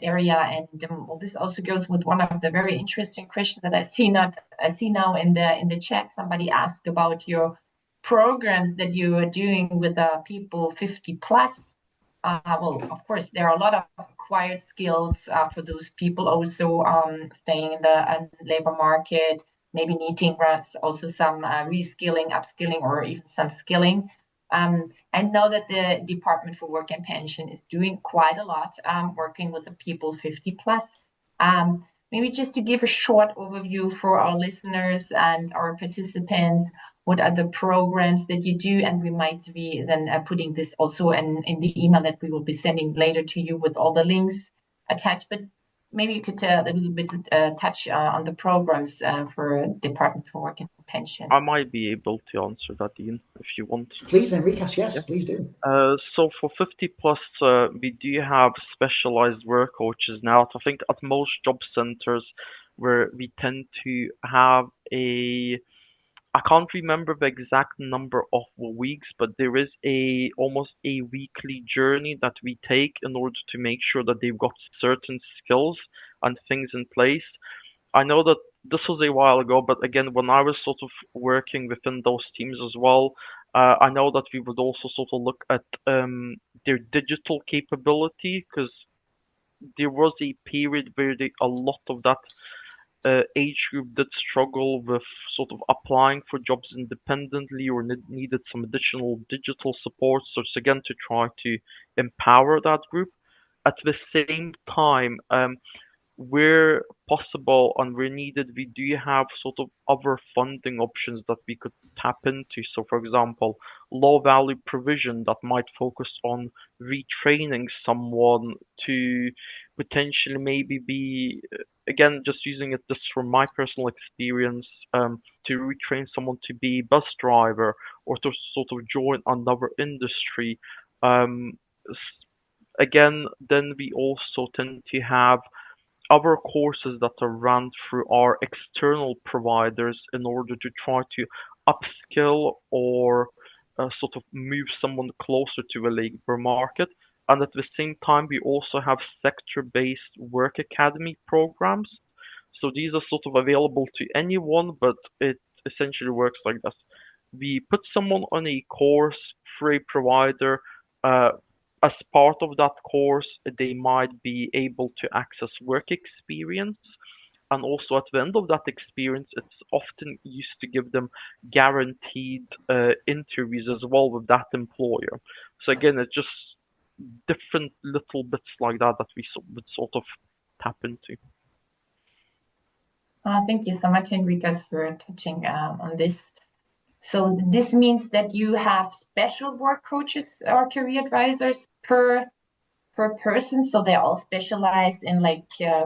area. And well, this also goes with one of the very interesting questions that I see now in the chat. Somebody asked about your programs that you are doing with people 50 plus. Well, of course, there are a lot of acquired skills for those people also staying in the labor market, maybe needing also some reskilling, upskilling, or even some skilling. I know that the Department for Work and Pension is doing quite a lot, working with the people 50 plus. Maybe just to give a short overview for our listeners and our participants, what are the programs that you do? And we might be then putting this also in the email that we will be sending later to you with all the links attached. But maybe you could a little bit touch on the programs for Department for Work and Pension. I might be able to answer that, Ian, if you want. Please, Enriquez, yes, please do. So for 50 plus, we do have specialized work coaches now. I think at most job centers where we tend to have I can't remember the exact number of weeks, but there is almost a weekly journey that we take in order to make sure that they've got certain skills and things in place. I know that this was a while ago, but again, when I was sort of working within those teams as well, I know that we would also sort of look at their digital capability, because there was a period where a lot of that age group did struggle with sort of applying for jobs independently or needed some additional digital support. So it's again to try to empower that group. At the same time, where possible and where needed, we do have sort of other funding options that we could tap into. So, for example, low value provision that might focus on retraining someone to potentially maybe be, again, just using it just from my personal experience, to retrain someone to be a bus driver or to sort of join another industry. Again, then we also tend to have other courses that are run through our external providers in order to try to upskill or sort of move someone closer to the labor market. And at the same time, we also have sector-based work academy programs. So these are sort of available to anyone, but it essentially works like this. We put someone on a course through a provider. As part of that course, they might be able to access work experience. And also at the end of that experience, it's often used to give them guaranteed interviews as well with that employer. So again, it's just different little bits like that that we would sort of tap into. Thank you so much, Enriquez, for touching on this. So this means that you have special work coaches or career advisors per person. So they're all specialized in like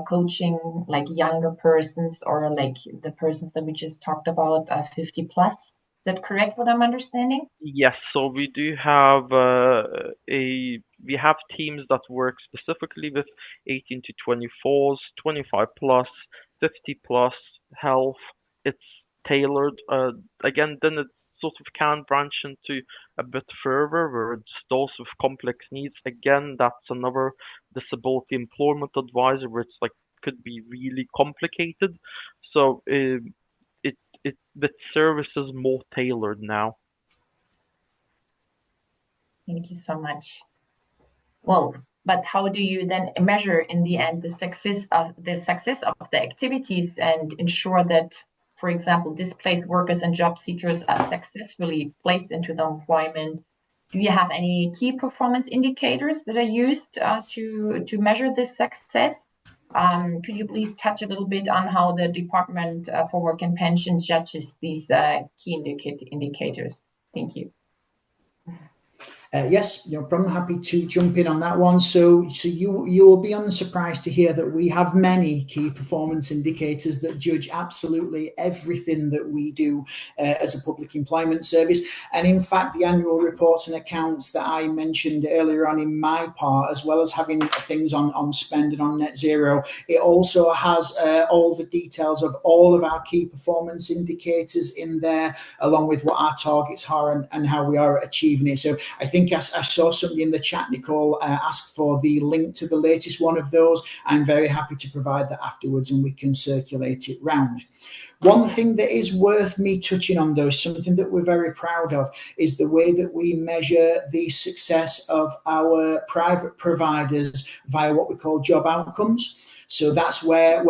coaching like younger persons or like the persons that we just talked about, 50 plus. Is that correct? What I'm understanding? Yes. So we do have we have teams that work specifically with 18 to 24s, 25 plus, 50 plus health. It's tailored. Again, then it sort of can branch into a bit further where it's those with complex needs. Again, that's another disability employment advisor where it's like could be really complicated. So the service is more tailored now. Thank you so much. Well, but how do you then measure in the end the success of the activities and ensure that, for example, displaced workers and job seekers are successfully placed into the employment? Do you have any key performance indicators that are used to measure this success? Could you please touch a little bit on how the Department for Work and Pension judges these key indicators? Thank you. Yes, no problem. Happy to jump in on that one. So you will be unsurprised to hear that we have many key performance indicators that judge absolutely everything that we do as a public employment service. And in fact, the annual reports and accounts that I mentioned earlier on in my part, as well as having things on spend and on net zero, it also has all the details of all of our key performance indicators in there, along with what our targets are and how we are achieving it. So I think I saw somebody in the chat, Nicole, ask for the link to the latest one of those. I'm very happy to provide that afterwards and we can circulate it round. One thing that is worth me touching on, though, something that we're very proud of, is the way that we measure the success of our private providers via what we call job outcomes. So that's where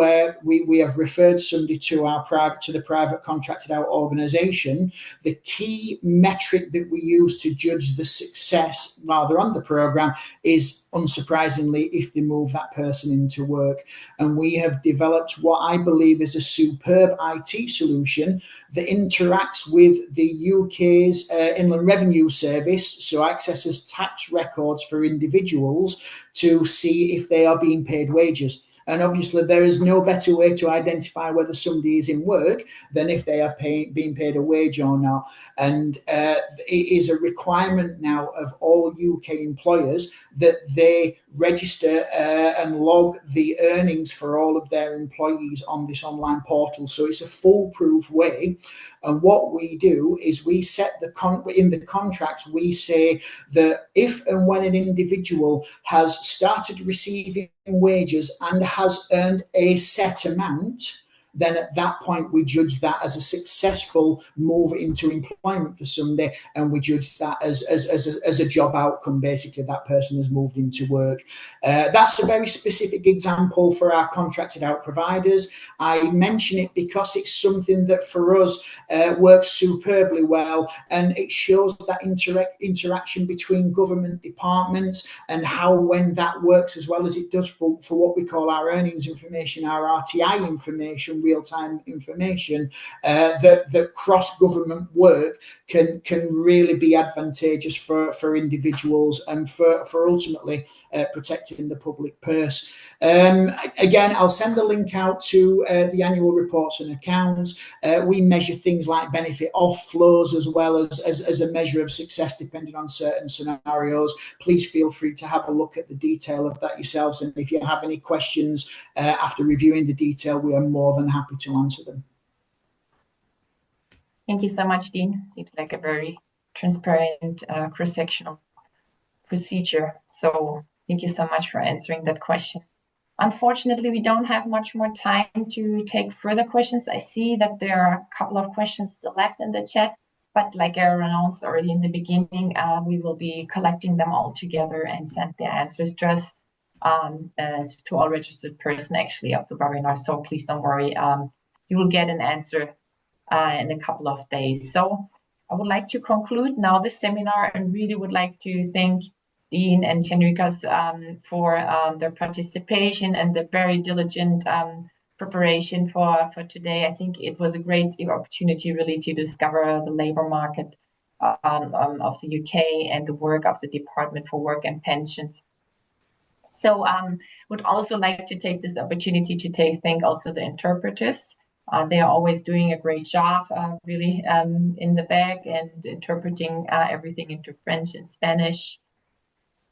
we have referred somebody to the private contracted out organisation. The key metric that we use to judge the success while they're on the programme is, unsurprisingly, if they move that person into work. And we have developed what I believe is a superb IT solution that interacts with the UK's Inland Revenue Service, so accesses tax records for individuals to see if they are being paid wages. And obviously, there is no better way to identify whether somebody is in work than if they are being paid a wage or not. And it is a requirement now of all UK employers that they register and log the earnings for all of their employees on this online portal. So it's a foolproof way. And what we do is we set in the contracts, we say that if and when an individual has started receiving wages and has earned a set amount, then at that point we judge that as a successful move into employment for somebody, and we judge that as a job outcome. Basically, that person has moved into work. That's a very specific example for our contracted out providers. I mention it because it's something that for us works superbly well, and it shows that interaction between government departments and how, when that works as well as it does for what we call our earnings information, our RTI information, real-time information, that cross-government work can really be advantageous for individuals and for ultimately protecting the public purse. Again, I'll send the link out to the annual reports and accounts. We measure things like benefit off flows as well as a measure of success depending on certain scenarios. Please feel free to have a look at the detail of that yourselves, and if you have any questions after reviewing the detail, we are more than happy to answer them. Thank you so much, Dean. Seems like a very transparent cross-sectional procedure. So thank you so much for answering that question. Unfortunately, we don't have much more time to take further questions. I see that there are a couple of questions still left in the chat, but like I announced already in the beginning, we will be collecting them all together and send the answers to us, to all registered person actually of the webinar. So please don't worry, you will get an answer in a couple of days. So I would like to conclude now this seminar and really would like to thank Dean and Henrikas for their participation and the very diligent preparation for today. I think it was a great opportunity really to discover the labor market of the UK and the work of the Department for Work and Pensions. So would also like to take this opportunity to thank also the interpreters. They are always doing a great job, really, in the back and interpreting everything into French and Spanish.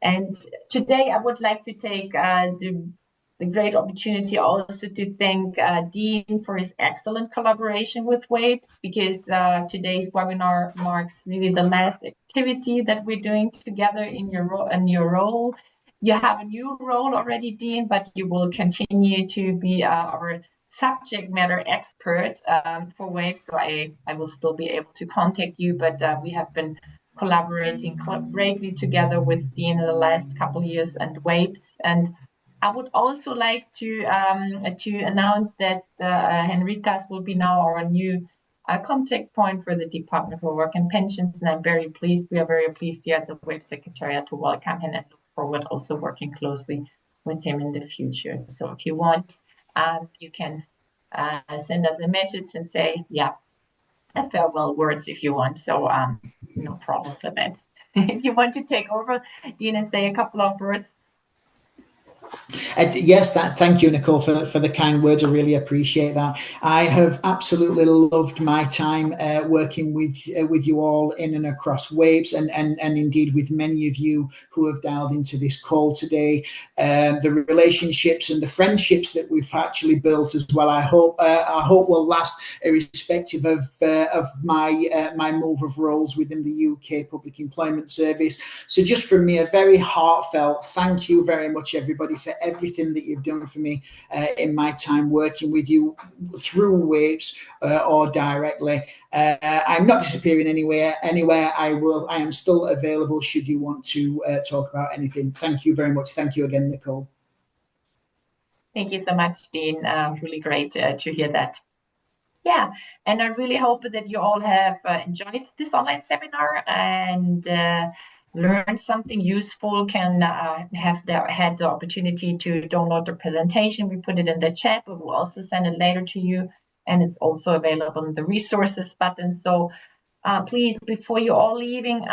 And today I would like to take the great opportunity also to thank Dean for his excellent collaboration with WAPES, because today's webinar marks really the last activity that we're doing together in your role. You have a new role already, Dean, but you will continue to be our subject matter expert for WAPES, so I will still be able to contact you, but we have been collaborating greatly together with Dean in the last couple of years and WAPES. And I would also like to announce that Henrikas will be now our new contact point for the Department for Work and Pensions, and we are very pleased here at the WAPES Secretariat to welcome him and look forward also working closely with him in the future. So if you want, you can send us a message and say, yeah, a farewell words if you want. So no problem for that. If you want to take over, Dean, and say a couple of words. Yes, thank you, Nicole, for the kind words. I really appreciate that. I have absolutely loved my time working with you all in and across WAPES, and indeed with many of you who have dialed into this call today. The relationships and the friendships that we've actually built as well, I hope will last, irrespective of my move of roles within the UK Public Employment Service. So just from me, a very heartfelt thank you very much, everybody, for everything that you've done for me in my time working with you through WAPES or directly. I'm not disappearing anywhere. I am still available should you want to talk about anything. Thank you very much. Thank you again, Nicole. Thank you so much, Dean. Really great to hear that. Yeah, and I really hope that you all have enjoyed this online seminar and learned something useful, can had the opportunity to download the presentation. We put it in the chat, but we'll also send it later to you, and it's also available in the resources button. So please, before you're all leaving,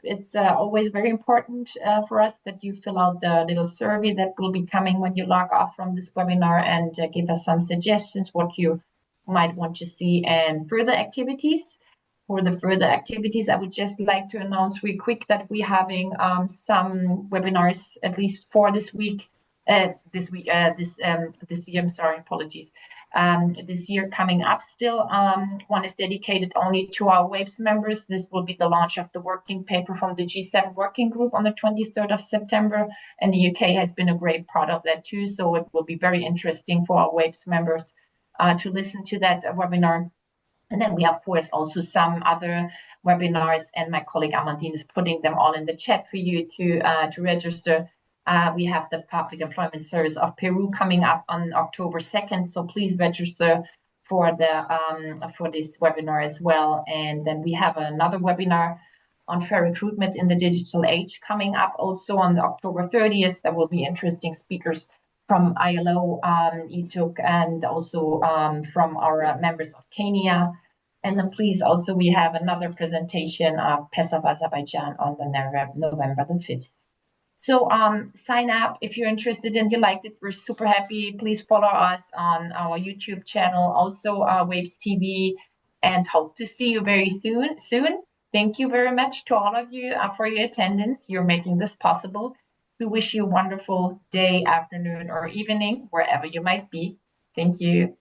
it's always very important for us that you fill out the little survey that will be coming when you log off from this webinar, and give us some suggestions what you might want to see and further activities. For the further activities, I would just like to announce real quick that we're having some webinars, at least for this week, this year. I'm sorry, apologies. This year coming up still. One is dedicated only to our WAPES members. This will be the launch of the working paper from the G7 working group on the 23rd of September. And the UK has been a great part of that too. So it will be very interesting for our WAPES members to listen to that webinar. And then we, of course, also some other webinars, and my colleague Amandine is putting them all in the chat for you to register. We have the Public Employment Service of Peru coming up on October 2nd, so please register for this webinar as well. And then we have another webinar on fair recruitment in the digital age coming up also on October 30th. There will be interesting speakers from ILO, ETUC, and also from our members of Kenya. And then please also, we have another presentation of PES of Azerbaijan on the November the 5th. So sign up if you're interested and you liked it. We're super happy. Please follow us on our YouTube channel, also WAPES TV, and hope to see you very soon. Thank you very much to all of you for your attendance. You're making this possible. We wish you a wonderful day, afternoon, or evening, wherever you might be. Thank you.